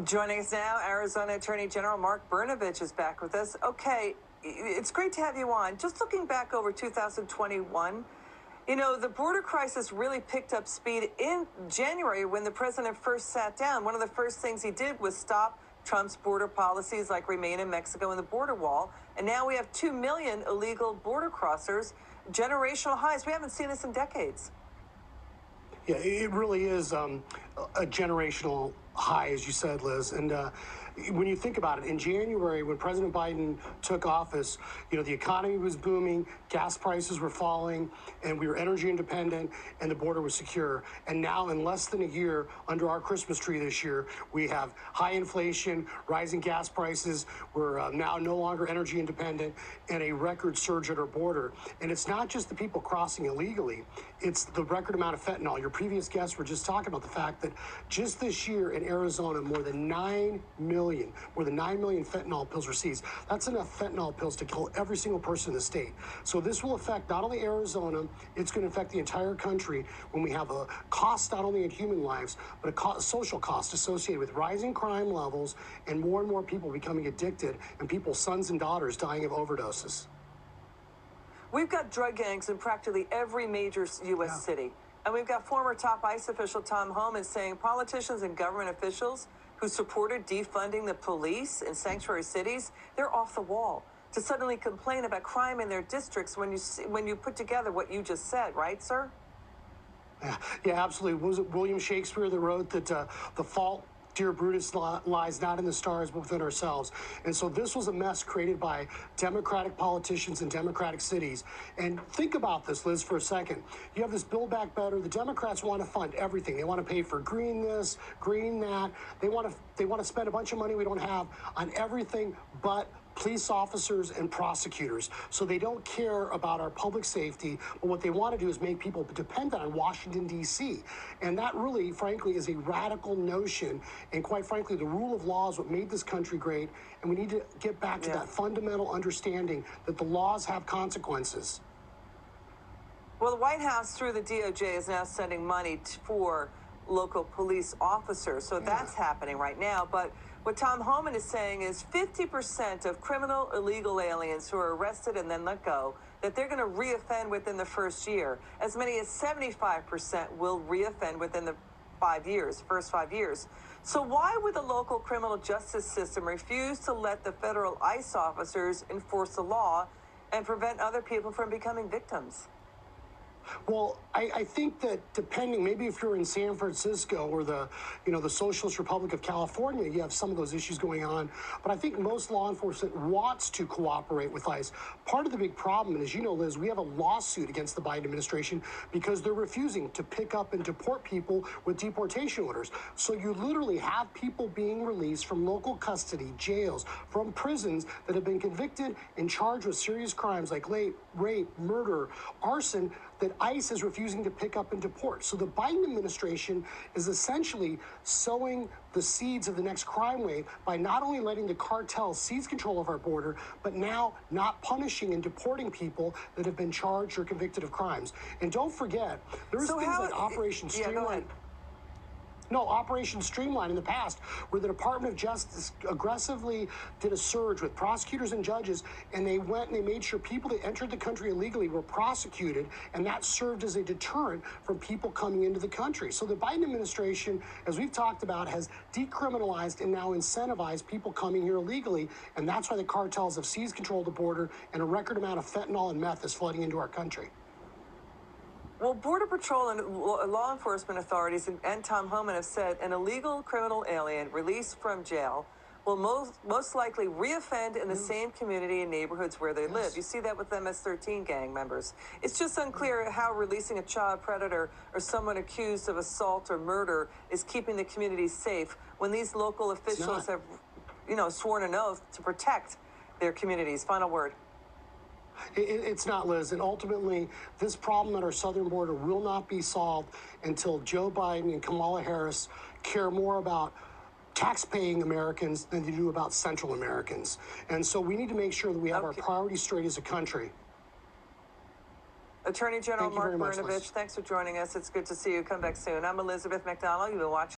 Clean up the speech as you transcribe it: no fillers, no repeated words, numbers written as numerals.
Joining us now, Arizona Attorney General Mark Brnovich is back with us. Okay, it's great to have you on. Just looking back over 2021, the border crisis really picked up speed in January when the president first sat down. One of the first things he did was stop Trump's border policies like Remain in Mexico and the border wall. And now we have 2 million illegal border crossers, generational highs. We haven't seen this in decades. Yeah, it really is a generational high, as you said, Liz. And when you think about it, in January, when President Biden took office, the economy was booming, gas prices were falling, and we were energy independent, and the border was secure. And now, in less than a year, under our Christmas tree this year, we have high inflation, rising gas prices. We're now no longer energy independent, and a record surge at our border. And it's not just the people crossing illegally, it's the record amount of fentanyl. Your previous guests were just talking about the fact that just this year in Arizona, more than 9 million fentanyl pills were seized. That's enough fentanyl pills to kill every single person in the state. So this will affect not only Arizona, it's going to affect the entire country when we have a cost not only in human lives, but a social cost associated with rising crime levels and more people becoming addicted and people's sons and daughters dying of overdoses. We've got drug gangs in practically every major U.S. city. And we've got former top ICE official Tom Homan saying politicians and government officials who supported defunding the police in sanctuary cities, they're off the wall to suddenly complain about crime in their districts when you put together what you just said, right, sir? Yeah, absolutely. Was it William Shakespeare that wrote that the fault, dear Brutus, lies not in the stars, but within ourselves? And so this was a mess created by Democratic politicians in Democratic cities. And think about this, Liz, for a second. You have this Build Back Better. The Democrats want to fund everything. They want to pay for green this, green that. They want to spend a bunch of money we don't have on everything but police officers and prosecutors. So they don't care about our public safety, but what they want to do is make people dependent on Washington, D.C. And that really, frankly, is a radical notion. And quite frankly, the rule of law is what made this country great. And we need to get back to that fundamental understanding that the laws have consequences. Well, the White House, through the DOJ, is now sending money for local police officers. So that's happening right now. But what Tom Homan is saying is 50% of criminal illegal aliens who are arrested and then let go, that they're going to reoffend within the first year. As many as 75% will reoffend within the first 5 years. So why would the local criminal justice system refuse to let the federal ICE officers enforce the law and prevent other people from becoming victims? Well, I think that depending, maybe if you're in San Francisco or the Socialist Republic of California, you have some of those issues going on. But I think most law enforcement wants to cooperate with ICE. Part of the big problem, and as you know, Liz, we have a lawsuit against the Biden administration because they're refusing to pick up and deport people with deportation orders. So you literally have people being released from local custody, jails, from prisons that have been convicted and charged with serious crimes like rape, murder, arson, that ICE is refusing to pick up and deport. So the Biden administration is essentially sowing the seeds of the next crime wave by not only letting the cartel seize control of our border, but now not punishing and deporting people that have been charged or convicted of crimes. And don't forget, there's things like Operation Streamline. No, Operation Streamline in the past, where the Department of Justice aggressively did a surge with prosecutors and judges, and they went and they made sure people that entered the country illegally were prosecuted, and that served as a deterrent from people coming into the country. So the Biden administration, as we've talked about, has decriminalized and now incentivized people coming here illegally, and that's why the cartels have seized control of the border, and a record amount of fentanyl and meth is flooding into our country. Well, Border Patrol and law enforcement authorities and Tom Homan have said an illegal criminal alien released from jail will most likely reoffend in the same community and neighborhoods where they live. You see that with MS-13 gang members. It's just unclear how releasing a child predator or someone accused of assault or murder is keeping the community safe when these local officials have, sworn an oath to protect their communities. Final word. It's not, Liz. And ultimately, this problem at our southern border will not be solved until Joe Biden and Kamala Harris care more about tax-paying Americans than they do about Central Americans. And so we need to make sure that we have our priorities straight as a country. Attorney General Mark Brnovich, thanks for joining us. It's good to see you. Come back soon. I'm Liz MacDonald. You've been watching